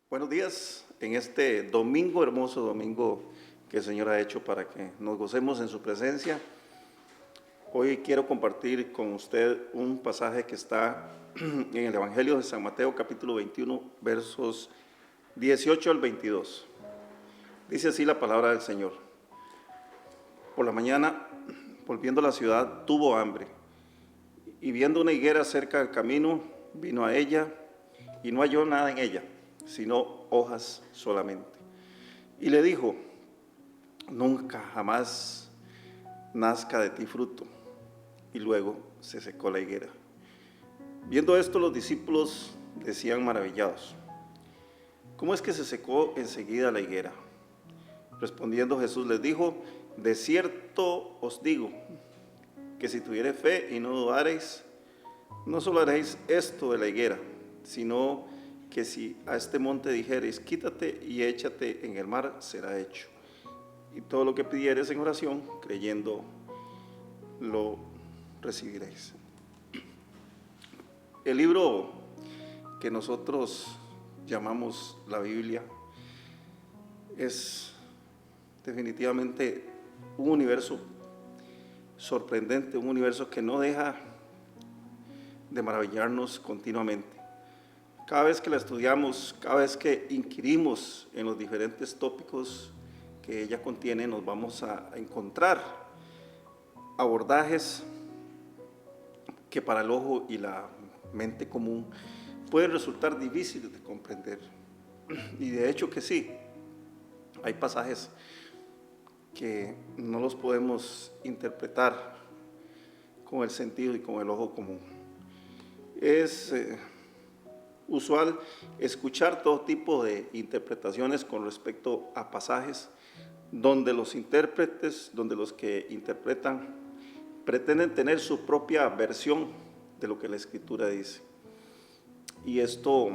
Buenos días en este domingo, hermoso domingo que el Señor ha hecho para que nos gocemos en su presencia. Hoy quiero compartir con usted un pasaje que está en el Evangelio de San Mateo, capítulo 21, versos 18 al 22. Dice así la palabra del Señor. Por la mañana, volviendo a la ciudad, tuvo hambre, y viendo una higuera cerca del camino, vino a ella y no halló nada en ella, sino hojas solamente. Y le dijo: nunca jamás nazca de ti fruto. Y luego se secó la higuera. Viendo esto, los discípulos decían maravillados: ¿cómo es que se secó enseguida la higuera? Respondiendo Jesús les dijo: de cierto os digo, que si tuviereis fe y no dudareis, no solo haréis esto de la higuera, sino que si a este monte dijereis: quítate y échate en el mar, será hecho. Y todo lo que pidiereis en oración, creyendo, lo recibiréis. El libro que nosotros llamamos la Biblia es definitivamente un universo sorprendente, un universo que no deja de maravillarnos continuamente. Cada vez que la estudiamos, cada vez que inquirimos en los diferentes tópicos que ella contiene, nos vamos a encontrar abordajes que para el ojo y la mente común pueden resultar difíciles de comprender. Y de hecho que sí, hay pasajes que no los podemos interpretar con el sentido y con el ojo común. Es usual escuchar todo tipo de interpretaciones con respecto a pasajes donde los intérpretes, donde los que interpretan, pretenden tener su propia versión de lo que la Escritura dice. Y esto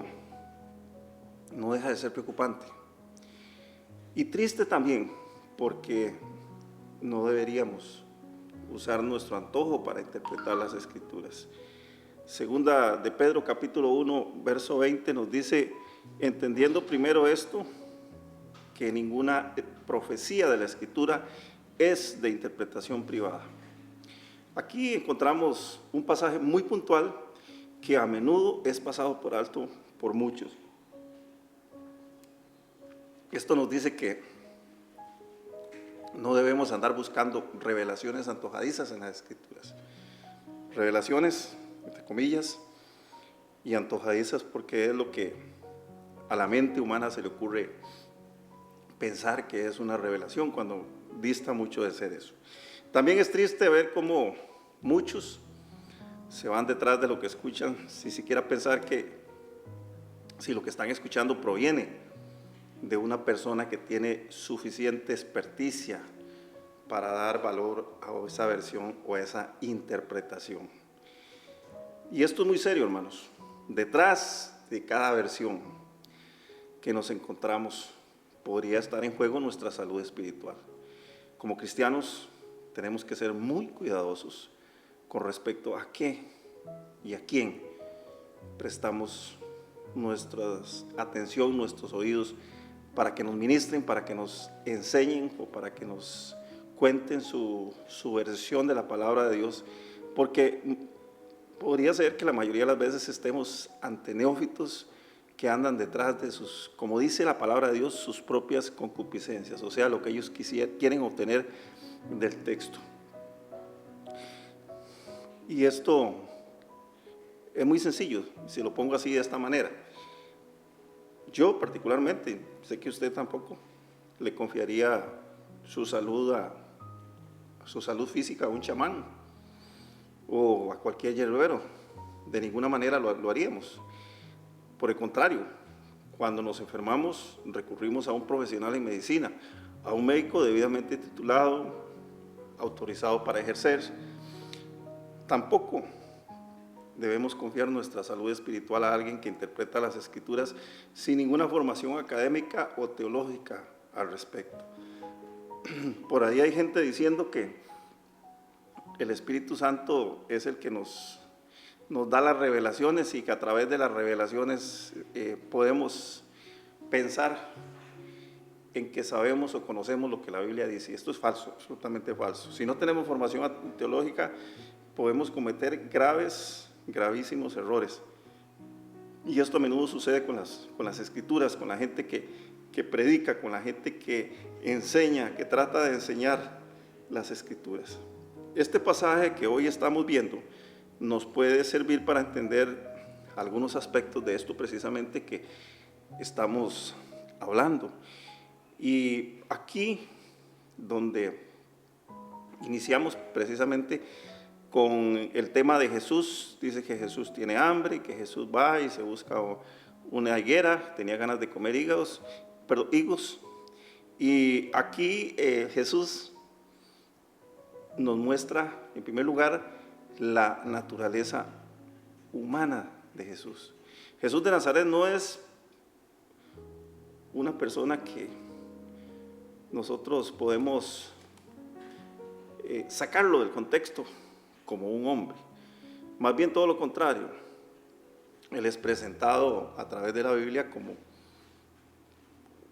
no deja de ser preocupante. Y triste también, porque no deberíamos usar nuestro antojo para interpretar las Escrituras. Segunda de Pedro, capítulo 1, verso 20 nos dice: entendiendo primero esto, que ninguna profecía de la Escritura es de interpretación privada. Aquí encontramos un pasaje muy puntual que a menudo es pasado por alto por muchos. Esto nos dice que no debemos andar buscando revelaciones antojadizas en las Escrituras. Revelaciones, entre comillas, y antojadizas porque es lo que a la mente humana se le ocurre pensar que es una revelación cuando dista mucho de ser eso. También es triste ver cómo muchos se van detrás de lo que escuchan, sin siquiera pensar que si lo que están escuchando proviene de una persona que tiene suficiente experticia para dar valor a esa versión o a esa interpretación. Y esto es muy serio, hermanos. Detrás de cada versión que nos encontramos podría estar en juego nuestra salud espiritual. Como cristianos tenemos que ser muy cuidadosos con respecto a qué y a quién prestamos nuestra atención, nuestros oídos, para que nos ministren, para que nos enseñen o para que nos cuenten su versión de la palabra de Dios, porque podría ser que la mayoría de las veces estemos ante neófitos que andan detrás de sus, como dice la palabra de Dios, sus propias concupiscencias, o sea, lo que ellos quieren obtener del texto. Y esto es muy sencillo, si lo pongo así de esta manera. Yo particularmente, sé que usted tampoco, le confiaría su salud física a un chamán o a cualquier hierbero. De ninguna manera lo haríamos. Por el contrario, cuando nos enfermamos recurrimos a un profesional en medicina, a un médico debidamente titulado, autorizado para ejercer. Tampoco debemos confiar nuestra salud espiritual a alguien que interpreta las Escrituras sin ninguna formación académica o teológica al respecto. Por ahí hay gente diciendo que el Espíritu Santo es el que nos da las revelaciones y que a través de las revelaciones podemos pensar en que sabemos o conocemos lo que la Biblia dice. Esto es falso, absolutamente falso. Si no tenemos formación teológica, podemos cometer gravísimos errores. Y esto a menudo sucede con las escrituras, con la gente que predica, con la gente que enseña, que trata de enseñar las escrituras. Este pasaje que hoy estamos viendo nos puede servir para entender algunos aspectos de esto precisamente que estamos hablando. Y aquí donde iniciamos precisamente con el tema de Jesús, dice que Jesús tiene hambre, que Jesús va y se busca una higuera, tenía ganas de comer higos, y aquí Jesús nos muestra en primer lugar la naturaleza humana de Jesús. Jesús de Nazaret no es una persona que nosotros podemos sacarlo del contexto como un hombre. Más bien todo lo contrario. Él es presentado a través de la Biblia como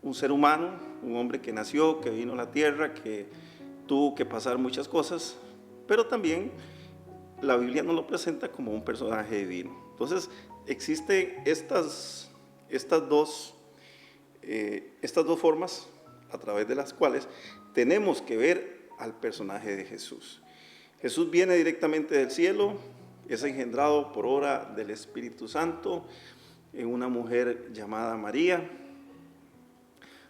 un ser humano, un hombre que nació, que vino a la tierra, que tuvo que pasar muchas cosas, pero también la Biblia nos lo presenta como un personaje divino. Entonces existen estas dos formas a través de las cuales tenemos que ver al personaje de Jesús. Jesús viene directamente del cielo, es engendrado por obra del Espíritu Santo en una mujer llamada María,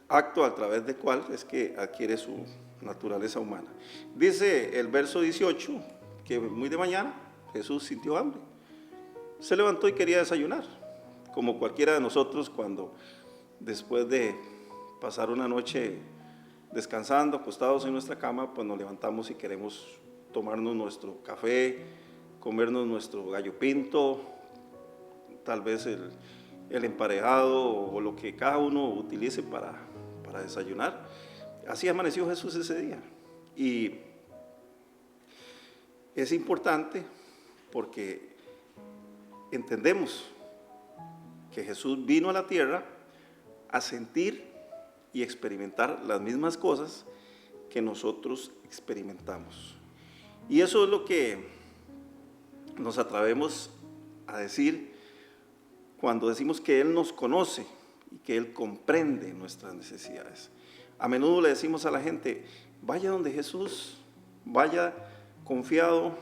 acto a través del cual es que adquiere su naturaleza humana. Dice el verso 18 que muy de mañana Jesús sintió hambre. Se levantó y quería desayunar, como cualquiera de nosotros cuando después de pasar una noche descansando, acostados en nuestra cama, pues nos levantamos y queremos tomarnos nuestro café, comernos nuestro gallo pinto, tal vez el emparejado o lo que cada uno utilice para desayunar. Así amaneció Jesús ese día. Y es importante porque entendemos que Jesús vino a la tierra a sentir y experimentar las mismas cosas que nosotros experimentamos. Y eso es lo que nos atrevemos a decir cuando decimos que Él nos conoce y que Él comprende nuestras necesidades. A menudo le decimos a la gente, vaya donde Jesús, vaya confiado,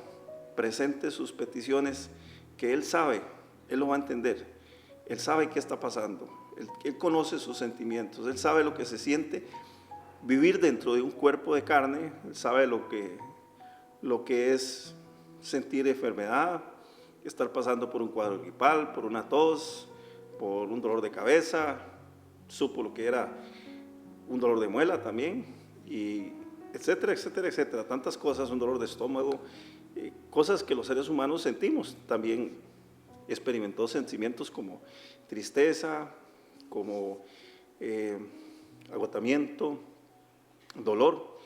presente sus peticiones, que Él sabe, Él lo va a entender, Él sabe qué está pasando. Él conoce sus sentimientos, Él sabe lo que se siente vivir dentro de un cuerpo de carne, Él sabe lo que es sentir enfermedad, estar pasando por un cuadro gripal, por una tos, por un dolor de cabeza, supo lo que era un dolor de muela también, y etcétera, etcétera, etcétera, tantas cosas, un dolor de estómago, cosas que los seres humanos sentimos. También experimentó sentimientos como tristeza, como agotamiento, dolor.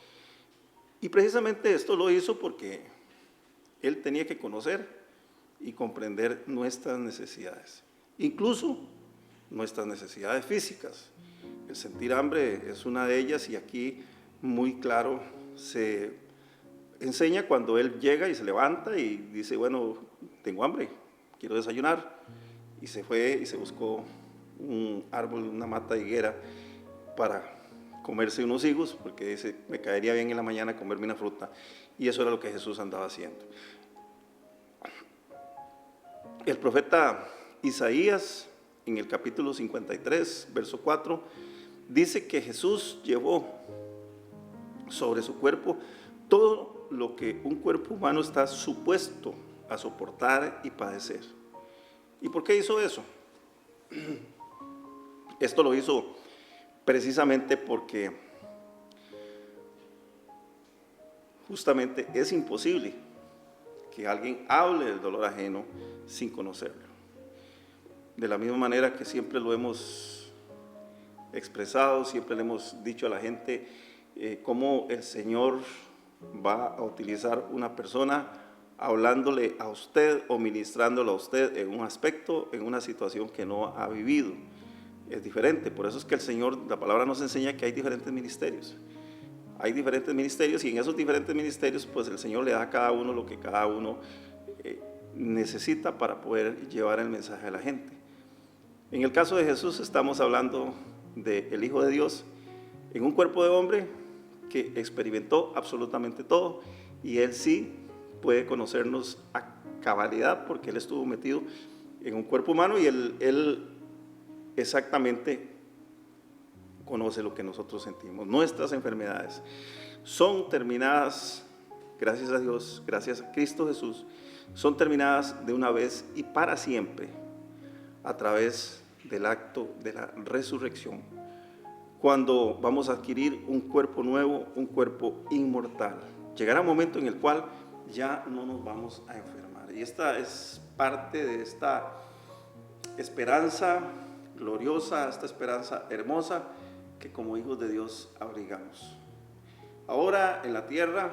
Y precisamente esto lo hizo porque Él tenía que conocer y comprender nuestras necesidades, incluso nuestras necesidades físicas. El sentir hambre es una de ellas, y aquí muy claro se enseña cuando Él llega y se levanta y dice, bueno, tengo hambre, quiero desayunar. Y se fue y se buscó un árbol, una mata de higuera para comerse unos higos, porque dice, me caería bien en la mañana comerme una fruta. Y eso era lo que Jesús andaba haciendo. El profeta Isaías, en el capítulo 53, verso 4, dice que Jesús llevó sobre su cuerpo todo lo que un cuerpo humano está supuesto a soportar y padecer. ¿Y por qué hizo eso? Esto lo hizo precisamente porque justamente es imposible que alguien hable del dolor ajeno sin conocerlo. De la misma manera que siempre lo hemos expresado, siempre le hemos dicho a la gente cómo el Señor va a utilizar una persona hablándole a usted o ministrándole a usted en un aspecto, en una situación que no ha vivido. es diferente. Por eso es que el Señor, la palabra nos enseña que hay diferentes ministerios. Hay diferentes ministerios y en esos diferentes ministerios pues el Señor le da a cada uno lo que cada uno necesita para poder llevar el mensaje a la gente. En el caso de Jesús estamos hablando del Hijo de Dios en un cuerpo de hombre que experimentó absolutamente todo y Él sí puede conocernos a cabalidad porque Él estuvo metido en un cuerpo humano y Él exactamente conoce lo que nosotros sentimos. Nuestras enfermedades son terminadas, gracias a Dios, gracias a Cristo Jesús, son terminadas de una vez y para siempre a través del acto de la resurrección, cuando vamos a adquirir un cuerpo nuevo, un cuerpo inmortal. Llegará un momento en el cual ya no nos vamos a enfermar. Y esta es parte de esta esperanza gloriosa, esta esperanza hermosa que como hijos de Dios abrigamos. Ahora en la tierra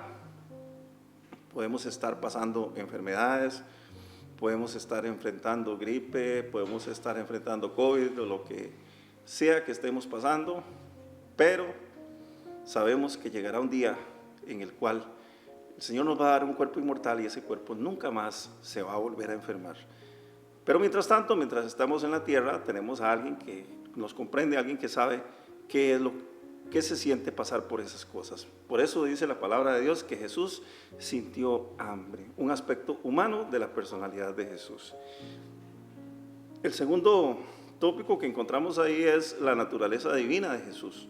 podemos estar pasando enfermedades, podemos estar enfrentando gripe, podemos estar enfrentando COVID o lo que sea que estemos pasando, pero sabemos que llegará un día en el cual el Señor nos va a dar un cuerpo inmortal y ese cuerpo nunca más se va a volver a enfermar. Pero mientras tanto, mientras estamos en la tierra, tenemos a alguien que nos comprende, alguien que sabe qué es lo que se siente pasar por esas cosas. Por eso dice la palabra de Dios que Jesús sintió hambre, un aspecto humano de la personalidad de Jesús. El segundo tópico que encontramos ahí es la naturaleza divina de Jesús.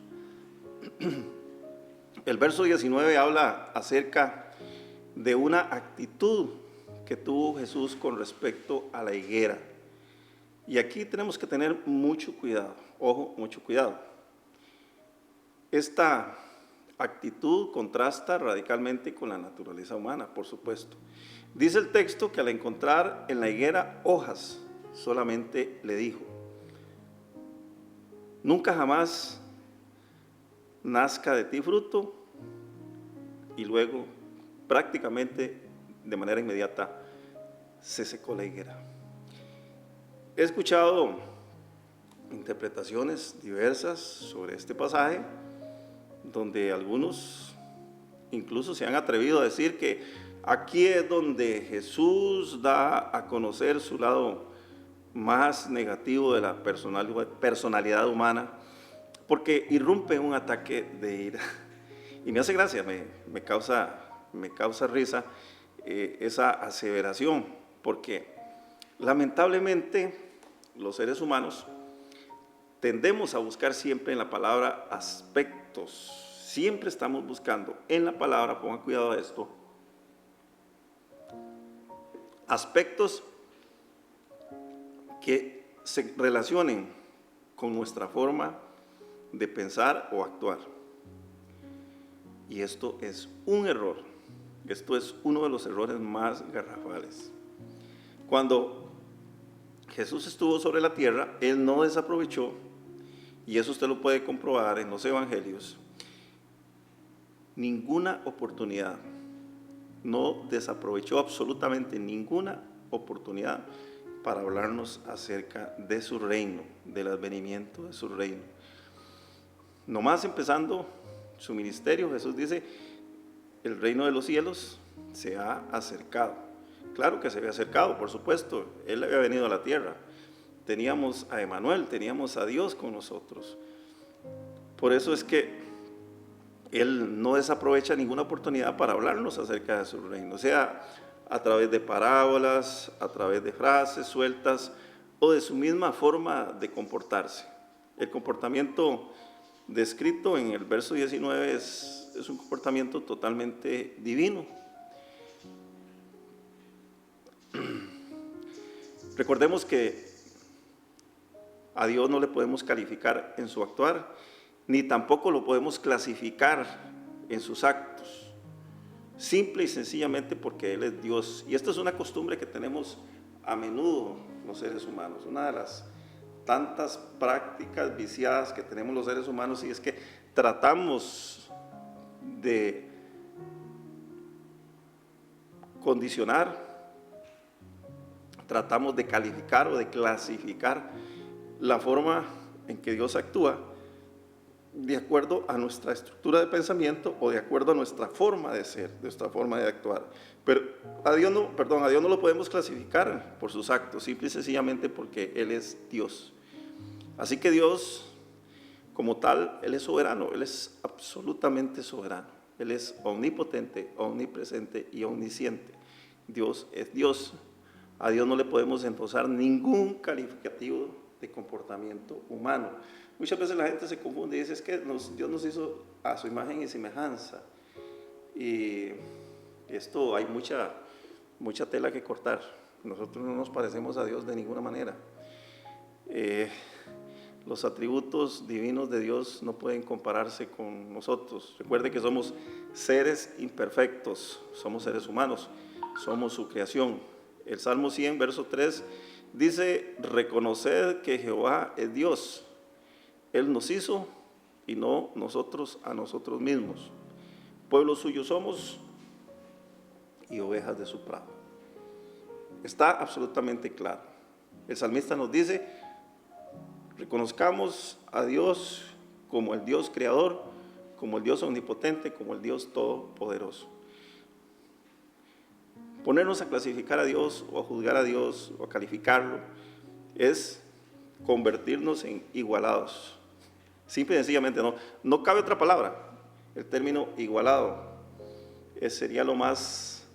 El verso 19 habla acerca de una actitud que tuvo Jesús con respecto a la higuera. Y aquí tenemos que tener mucho cuidado, ojo, mucho cuidado. Esta actitud contrasta radicalmente con la naturaleza humana, por supuesto. Dice el texto que al encontrar en la higuera hojas, solamente le dijo: nunca jamás nazca de ti fruto, y luego prácticamente de manera inmediata se secó la higuera. He escuchado interpretaciones diversas sobre este pasaje, donde algunos incluso se han atrevido a decir que aquí es donde Jesús da a conocer su lado más negativo de la personalidad humana, porque irrumpe un ataque de ira. Y me hace gracia, me causa risa esa aseveración, porque lamentablemente los seres humanos tendemos a buscar siempre en la palabra aspectos. Siempre estamos buscando en la palabra, pongan cuidado a esto, aspectos que se relacionen con nuestra forma de pensar o actuar. Y esto es un error. Esto es uno de los errores más garrafales. Cuando Jesús estuvo sobre la tierra, Él no desaprovechó, y eso usted lo puede comprobar en los evangelios, ninguna oportunidad. No desaprovechó absolutamente ninguna oportunidad para hablarnos acerca de su reino, del advenimiento de su reino. Nomás empezando su ministerio, Jesús dice: el reino de los cielos se ha acercado. Claro que se había acercado, por supuesto, Él había venido a la tierra. Teníamos a Emmanuel, teníamos a Dios con nosotros. Por eso es que Él no desaprovecha ninguna oportunidad para hablarnos acerca de su reino, sea a través de parábolas, a través de frases sueltas o de su misma forma de comportarse. El comportamiento descrito en el verso 19 es un comportamiento totalmente divino. Recordemos que a Dios no le podemos calificar en su actuar, ni tampoco lo podemos clasificar en sus actos, simple y sencillamente porque Él es Dios. Y esta es una costumbre que tenemos a menudo los seres humanos, una de las tantas prácticas viciadas que tenemos los seres humanos, y es que tratamos de condicionar, tratamos de calificar o de clasificar la forma en que Dios actúa de acuerdo a nuestra estructura de pensamiento o de acuerdo a nuestra forma de ser, nuestra forma de actuar. Pero a Dios no lo podemos clasificar por sus actos, simple y sencillamente porque Él es Dios. Así que Dios, como tal, Él es soberano, Él es absolutamente soberano. Él es omnipotente, omnipresente y omnisciente. Dios es Dios. A Dios no le podemos endosar ningún calificativo de comportamiento humano. Muchas veces la gente se confunde y dice, es que Dios nos hizo a su imagen y semejanza. Y esto hay mucha tela que cortar. Nosotros no nos parecemos a Dios de ninguna manera. Los atributos divinos de Dios no pueden compararse con nosotros. Recuerde que somos seres imperfectos, somos seres humanos, somos su creación. El Salmo 100, verso 3, dice, reconoced que Jehová es Dios. Él nos hizo y no nosotros a nosotros mismos. Pueblo suyo somos y ovejas de su prado. Está absolutamente claro. El salmista nos dice, reconozcamos a Dios como el Dios creador, como el Dios omnipotente, como el Dios todopoderoso. Ponernos a clasificar a Dios o a juzgar a Dios o a calificarlo es convertirnos en igualados. Simple y sencillamente no cabe otra palabra. El término igualado sería lo más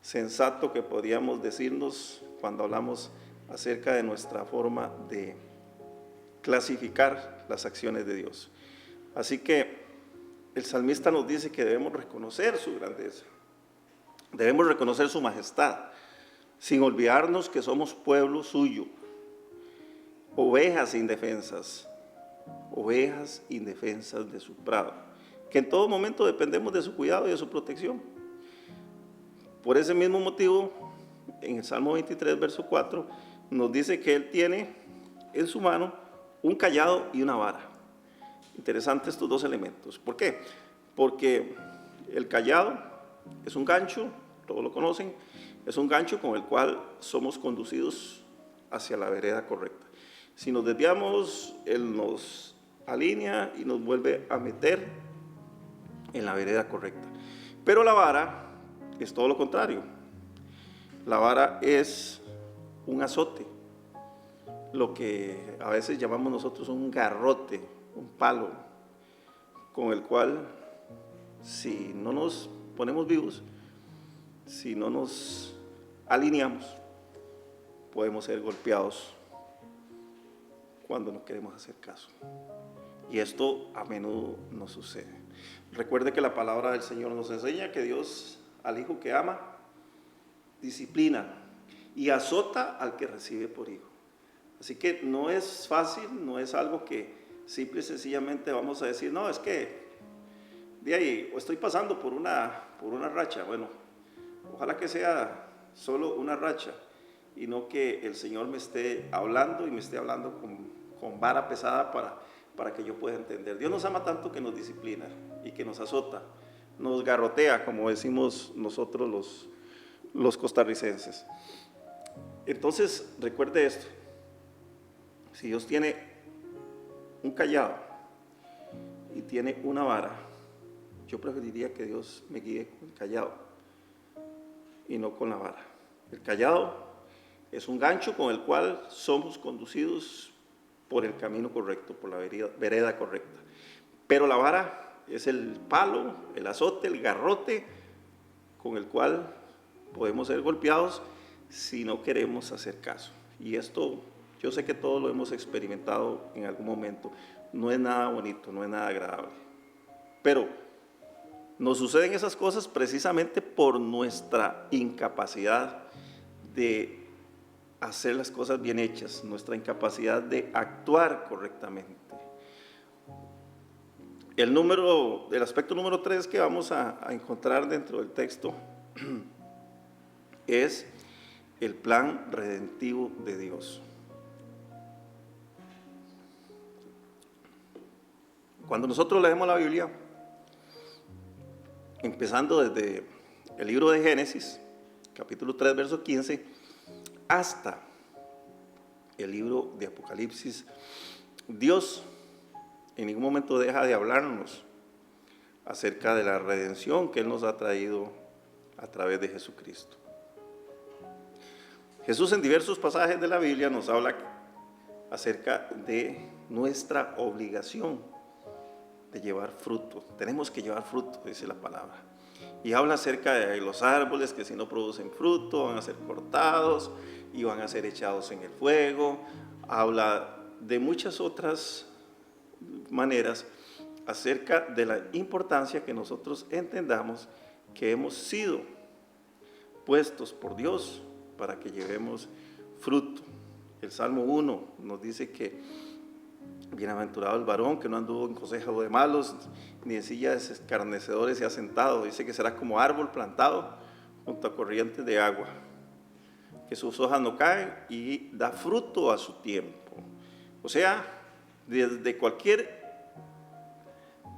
sensato que podríamos decirnos cuando hablamos acerca de nuestra forma de clasificar las acciones de Dios. Así que el salmista nos dice que debemos reconocer su grandeza, debemos reconocer su majestad, sin olvidarnos que somos pueblo suyo, ovejas indefensas de su prado, que en todo momento dependemos de su cuidado y de su protección. Por ese mismo motivo, en el Salmo 23, verso 4, nos dice que Él tiene en su mano un cayado y una vara. Interesante estos dos elementos. ¿Por qué? Porque el cayado es un gancho, todos lo conocen, es un gancho con el cual somos conducidos hacia la vereda correcta. Si nos desviamos, Él nos alinea y nos vuelve a meter en la vereda correcta. Pero la vara es todo lo contrario. La vara es un azote, lo que a veces llamamos nosotros un garrote, un palo, con el cual si no nos ponemos vivos, si no nos alineamos, podemos ser golpeados cuando no queremos hacer caso. Y esto a menudo nos sucede. Recuerde que la palabra del Señor nos enseña que Dios al hijo que ama disciplina y azota al que recibe por hijo. Así que no es fácil, no es algo que simple y sencillamente vamos a decir, no, es que de ahí estoy pasando por una racha. Bueno, ojalá que sea solo una racha y no que el Señor me esté hablando y me esté hablando con vara pesada para que yo pueda entender. Dios nos ama tanto que nos disciplina y que nos azota, nos garrotea, como decimos nosotros los costarricenses. Entonces, recuerde esto. Si Dios tiene un cayado y tiene una vara, yo preferiría que Dios me guíe con el cayado y no con la vara. El cayado es un gancho con el cual somos conducidos por el camino correcto, por la vereda correcta. Pero la vara es el palo, el azote, el garrote con el cual podemos ser golpeados si no queremos hacer caso. Y esto yo sé que todos lo hemos experimentado en algún momento. No es nada bonito, no es nada agradable. Pero nos suceden esas cosas precisamente por nuestra incapacidad de hacer las cosas bien hechas, nuestra incapacidad de actuar correctamente. El aspecto número 3 que vamos a encontrar dentro del texto es el plan redentivo de Dios. Cuando nosotros leemos la Biblia, empezando desde el libro de Génesis, capítulo 3, verso 15, hasta el libro de Apocalipsis, Dios en ningún momento deja de hablarnos acerca de la redención que Él nos ha traído a través de Jesucristo. Jesús en diversos pasajes de la Biblia nos habla acerca de nuestra obligación de llevar fruto. Tenemos que llevar fruto, dice la palabra. Y habla acerca de los árboles que si no producen fruto van a ser cortados y van a ser echados en el fuego. Habla de muchas otras maneras acerca de la importancia que nosotros entendamos que hemos sido puestos por Dios para que llevemos fruto. El Salmo 1 nos dice que bienaventurado el varón que no anduvo en consejo de malos, ni en silla de escarnecedores se ha sentado. Dice que será como árbol plantado junto a corrientes de agua, que sus hojas no caen y da fruto a su tiempo. O sea, desde cualquier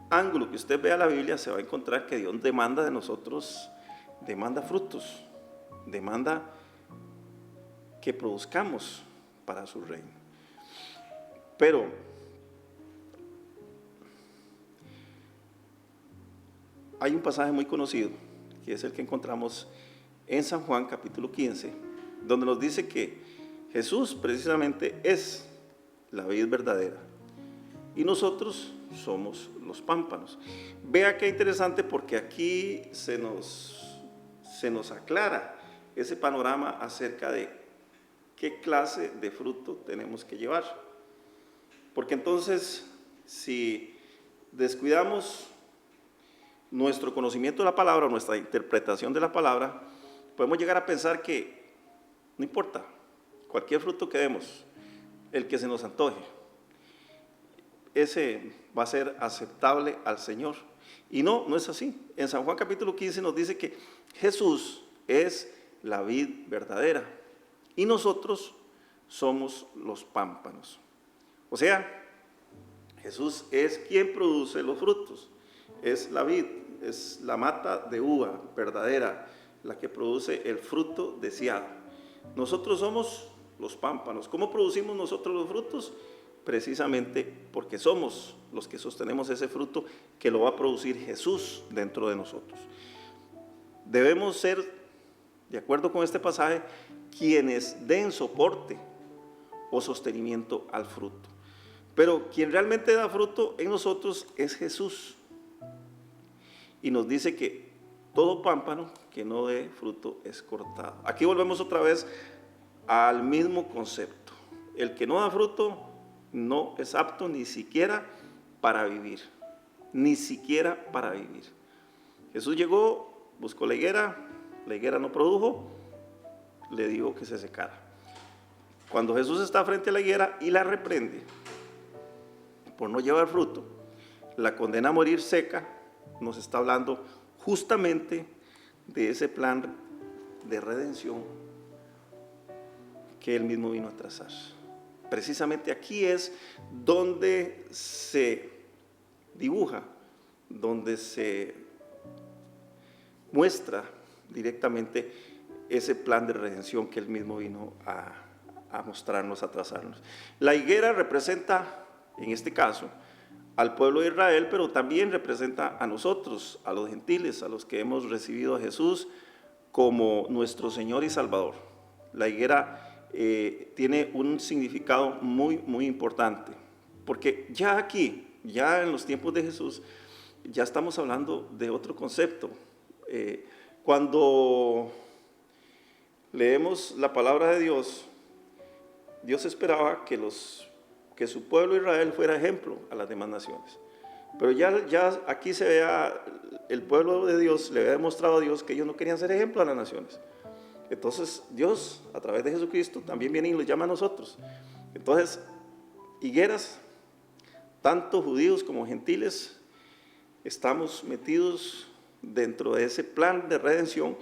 ángulo que usted vea la Biblia, se va a encontrar que Dios demanda de nosotros, demanda frutos, demanda que produzcamos para su reino. Pero hay un pasaje muy conocido, que es el que encontramos en San Juan capítulo 15, donde nos dice que Jesús precisamente es la vid verdadera y nosotros somos los pámpanos. Vea qué interesante, porque aquí se nos aclara ese panorama acerca de qué clase de fruto tenemos que llevar. Porque entonces, si descuidamos nuestro conocimiento de la palabra, nuestra interpretación de la palabra, podemos llegar a pensar que no importa, cualquier fruto que demos, el que se nos antoje, ese va a ser aceptable al Señor. Y no es así. En San Juan capítulo 15 nos dice que Jesús es la vid verdadera y nosotros somos los pámpanos. O sea, Jesús es quien produce los frutos, es la vid, es la mata de uva verdadera, la que produce el fruto deseado. Nosotros somos los pámpanos. ¿Cómo producimos nosotros los frutos? Precisamente porque somos los que sostenemos ese fruto que lo va a producir Jesús dentro de nosotros. Debemos ser, de acuerdo con este pasaje, quienes den soporte o sostenimiento al fruto. Pero quien realmente da fruto en nosotros es Jesús. Y nos dice que todo pámpano que no dé fruto es cortado. Aquí volvemos otra vez al mismo concepto. El que no da fruto no es apto ni siquiera para vivir. Ni siquiera para vivir. Jesús llegó, buscó la higuera no produjo, le dijo que se secara. Cuando Jesús está frente a la higuera y la reprende por no llevar fruto, la condena a morir seca, nos está hablando justamente de ese plan de redención que Él mismo vino a trazar. Precisamente aquí es donde se dibuja, donde se muestra directamente ese plan de redención que Él mismo vino a mostrarnos, a trazarnos. La higuera representa, en este caso, al pueblo de Israel, pero también representa a nosotros, a los gentiles, a los que hemos recibido a Jesús como nuestro Señor y Salvador. La higuera tiene un significado muy, muy importante, porque ya aquí, ya en los tiempos de Jesús, ya estamos hablando de otro concepto. Cuando leemos la palabra de Dios, Dios esperaba que su pueblo Israel fuera ejemplo a las demás naciones. Pero ya aquí se vea, el pueblo de Dios le había demostrado a Dios que ellos no querían ser ejemplo a las naciones. Entonces Dios, a través de Jesucristo, también viene y los llama a nosotros. Entonces, higueras, tanto judíos como gentiles, estamos metidos dentro de ese plan de redención,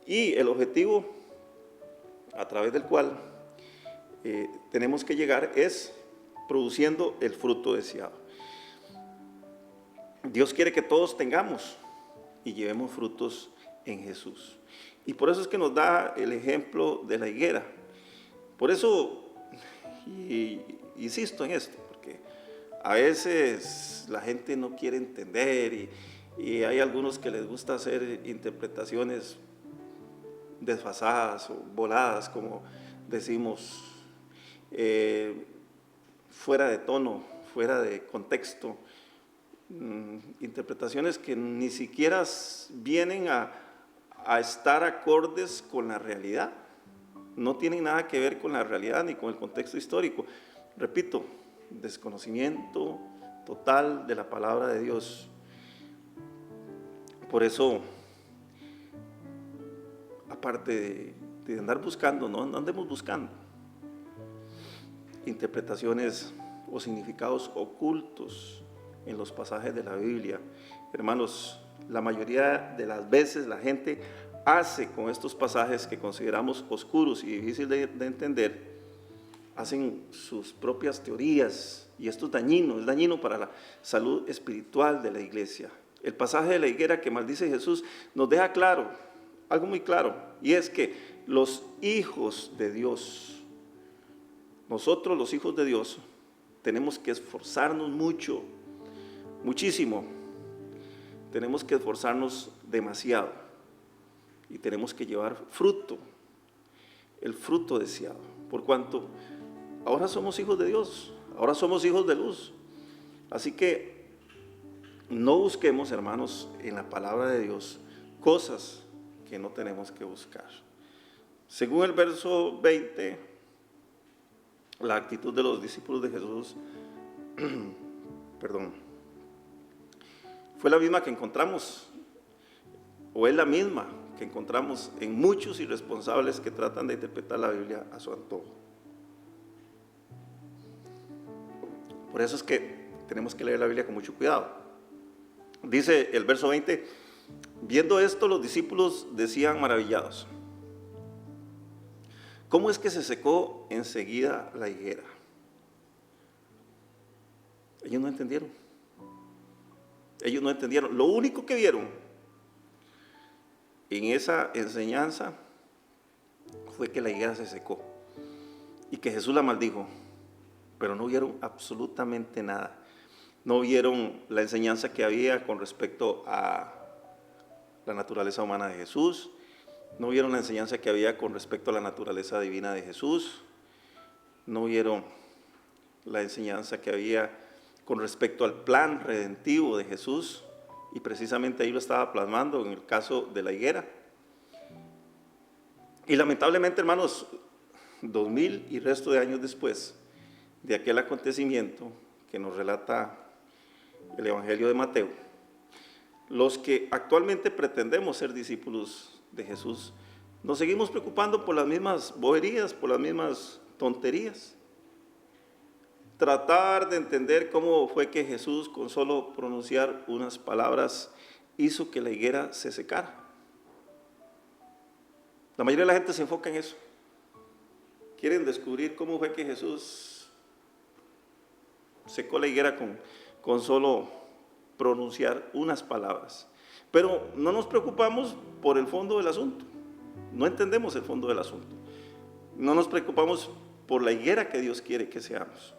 y el objetivo a través del cual tenemos que llegar es produciendo el fruto deseado. Dios quiere que todos tengamos y llevemos frutos en Jesús. Y por eso es que nos da el ejemplo de la higuera. Por eso, y insisto en esto, A veces la gente no quiere entender y hay algunos que les gusta hacer interpretaciones desfasadas o voladas, como decimos, fuera de tono, fuera de contexto, interpretaciones que ni siquiera vienen a estar acordes con la realidad, no tienen nada que ver con la realidad ni con el contexto histórico. Repito, desconocimiento total de la palabra de Dios. Por eso, aparte de andar buscando, no andemos buscando interpretaciones o significados ocultos en los pasajes de la Biblia. Hermanos, la mayoría de las veces la gente hace con estos pasajes que consideramos oscuros y difíciles de entender, hacen sus propias teorías, y esto es dañino para la salud espiritual de la iglesia. El pasaje de la higuera que maldice Jesús nos deja claro, algo muy claro, y es que los hijos de Dios, nosotros los hijos de Dios, tenemos que esforzarnos muchísimo, tenemos que esforzarnos demasiado, y tenemos que llevar fruto, el fruto deseado, por cuanto ahora somos hijos de Dios, ahora somos hijos de luz. Así que no busquemos, hermanos, en la palabra de Dios cosas que no tenemos que buscar. Según el verso 20, la actitud de los discípulos de Jesús, fue la misma que encontramos, o es la misma que encontramos en muchos irresponsables que tratan de interpretar la Biblia a su antojo. Por eso es que tenemos que leer la Biblia con mucho cuidado. Dice el verso 20, viendo esto los discípulos decían maravillados, ¿cómo es que se secó enseguida la higuera? Ellos no entendieron. Ellos no entendieron. Lo único que vieron en esa enseñanza fue que la higuera se secó y que Jesús la maldijo, pero no vieron absolutamente nada. No vieron la enseñanza que había con respecto a la naturaleza humana de Jesús, no vieron la enseñanza que había con respecto a la naturaleza divina de Jesús, no vieron la enseñanza que había con respecto al plan redentivo de Jesús, y precisamente ahí lo estaba plasmando en el caso de la higuera. Y lamentablemente, hermanos, 2000 y resto de años después de aquel acontecimiento que nos relata el Evangelio de Mateo, los que actualmente pretendemos ser discípulos de Jesús, nos seguimos preocupando por las mismas boberías, por las mismas tonterías. Tratar de entender cómo fue que Jesús, con solo pronunciar unas palabras, hizo que la higuera se secara. La mayoría de la gente se enfoca en eso. Quieren descubrir cómo fue que Jesús secó la higuera con solo pronunciar unas palabras. Pero no nos preocupamos por el fondo del asunto. No entendemos el fondo del asunto. No nos preocupamos por la higuera que Dios quiere que seamos.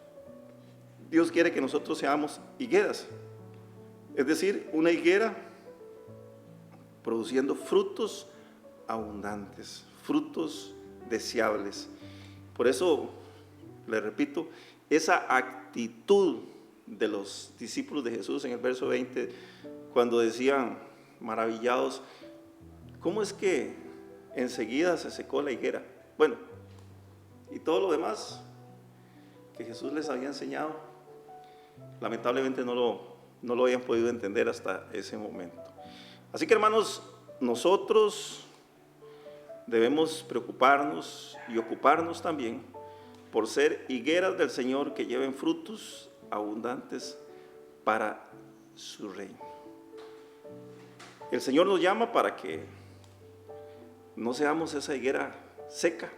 Dios quiere que nosotros seamos higueras, es decir, una higuera produciendo frutos abundantes, frutos deseables. Por eso, le repito, esa actitud de los discípulos de Jesús en el verso 20, cuando decían maravillados, ¿cómo es que enseguida se secó la higuera? Bueno, y todo lo demás que Jesús les había enseñado, lamentablemente no lo habían podido entender hasta ese momento. Así que, hermanos, nosotros debemos preocuparnos y ocuparnos también por ser higueras del Señor que lleven frutos abundantes para su reino. El Señor nos llama para que no seamos esa higuera seca,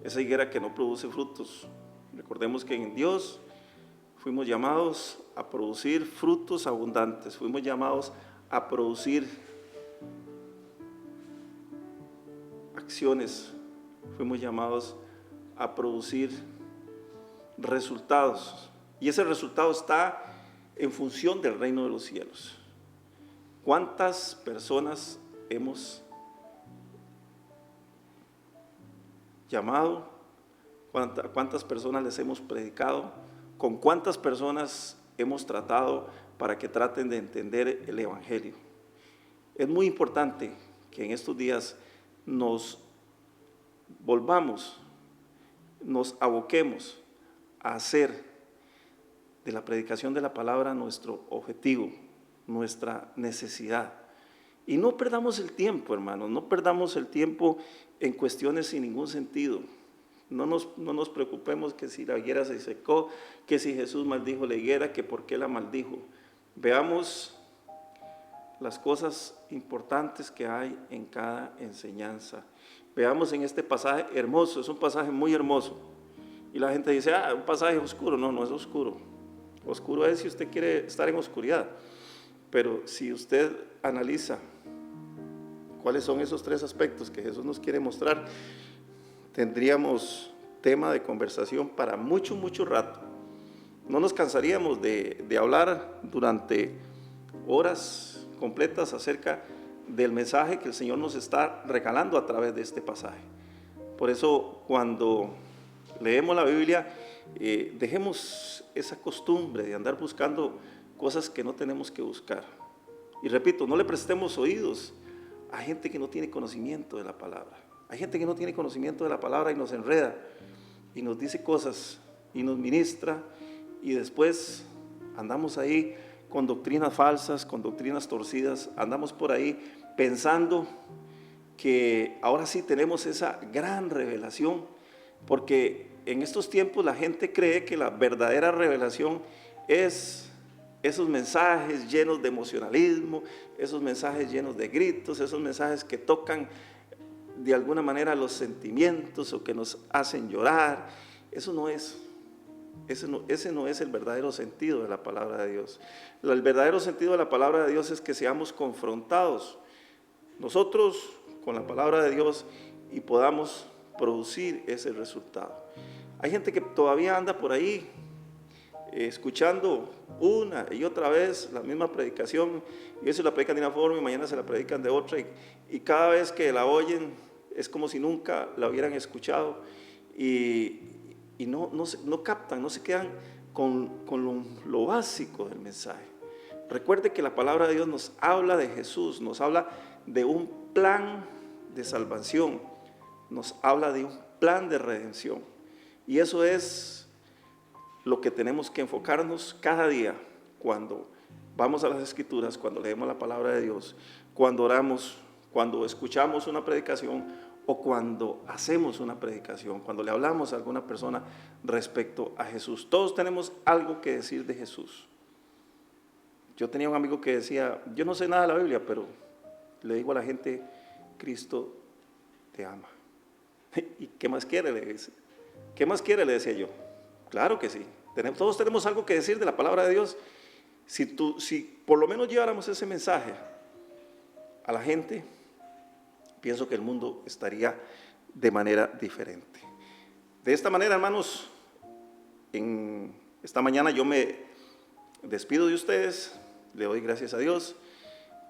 esa higuera que no produce frutos. Recordemos que en Dios fuimos llamados a producir frutos abundantes, fuimos llamados a producir acciones, fuimos llamados a producir resultados Y ese resultado está en función del reino de los cielos. ¿Cuántas personas hemos llamado? ¿Cuántas personas les hemos predicado? ¿Con cuántas personas hemos tratado para que traten de entender el Evangelio? Es muy importante que en estos días nos volvamos, nos aboquemos a hacer de la predicación de la palabra nuestro objetivo, nuestra necesidad. Y no perdamos el tiempo, hermanos, no perdamos el tiempo en cuestiones sin ningún sentido. No nos preocupemos que si la higuera se secó, que si Jesús maldijo la higuera, que por qué la maldijo. Veamos las cosas importantes que hay en cada enseñanza. Veamos en este pasaje hermoso, es un pasaje muy hermoso. Y la gente dice, un pasaje oscuro. No, no es oscuro. Oscuro es si usted quiere estar en oscuridad. Pero si usted analiza cuáles son esos tres aspectos que Jesús nos quiere mostrar, tendríamos tema de conversación para mucho, mucho rato. No nos cansaríamos de hablar durante horas completas acerca del mensaje que el Señor nos está regalando a través de este pasaje. Por eso, cuando leemos la Biblia, dejemos esa costumbre de andar buscando cosas que no tenemos que buscar. Y repito, no le prestemos oídos a gente que no tiene conocimiento de la palabra. Hay gente que no tiene conocimiento de la palabra y nos enreda y nos dice cosas y nos ministra, y después andamos ahí con doctrinas falsas, con doctrinas torcidas, andamos por ahí pensando que ahora sí tenemos esa gran revelación, porque en estos tiempos la gente cree que la verdadera revelación es esos mensajes llenos de emocionalismo, esos mensajes llenos de gritos, esos mensajes que tocan de alguna manera los sentimientos o que nos hacen llorar. Eso no es. Ese no es el verdadero sentido de la palabra de Dios. El verdadero sentido de la palabra de Dios es que seamos confrontados nosotros con la palabra de Dios y podamos producir ese resultado. Hay gente que todavía anda por ahí escuchando una y otra vez la misma predicación, y hoy se la predican de una forma y mañana se la predican de otra, y cada vez que la oyen es como si nunca la hubieran escuchado, y no captan, no se quedan con lo básico del mensaje. Recuerde que la palabra de Dios nos habla de Jesús, nos habla de un plan de salvación, nos habla de un plan de redención, y eso es lo que tenemos que enfocarnos cada día cuando vamos a las Escrituras, cuando leemos la palabra de Dios, cuando oramos, cuando escuchamos una predicación o cuando hacemos una predicación, cuando le hablamos a alguna persona respecto a Jesús. Todos tenemos algo que decir de Jesús. Yo tenía un amigo que decía, yo no sé nada de la Biblia, pero le digo a la gente, Cristo te ama. ¿Y qué más quiere? Le dice. ¿Qué más quiere? Le decía yo. Claro que sí, todos tenemos algo que decir de la palabra de Dios. Si por lo menos lleváramos ese mensaje a la gente, pienso que el mundo estaría de manera diferente. De esta manera, hermanos, en esta mañana yo me despido de ustedes, le doy gracias a Dios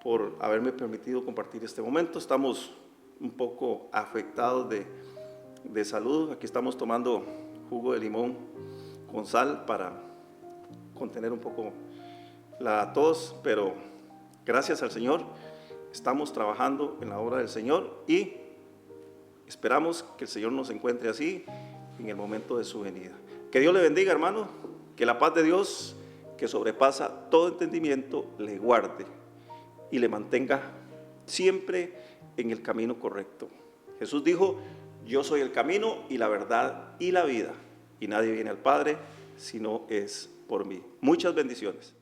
por haberme permitido compartir este momento. Estamos un poco afectados de salud, aquí estamos tomando jugo de limón con sal para contener un poco la tos, pero gracias al Señor estamos trabajando en la obra del Señor y esperamos que el Señor nos encuentre así en el momento de su venida. Que Dios le bendiga, hermano, que la paz de Dios, que sobrepasa todo entendimiento, le guarde y le mantenga siempre en el camino correcto. Jesús dijo, yo soy el camino y la verdad y la vida, y nadie viene al Padre si no es por mí. Muchas bendiciones.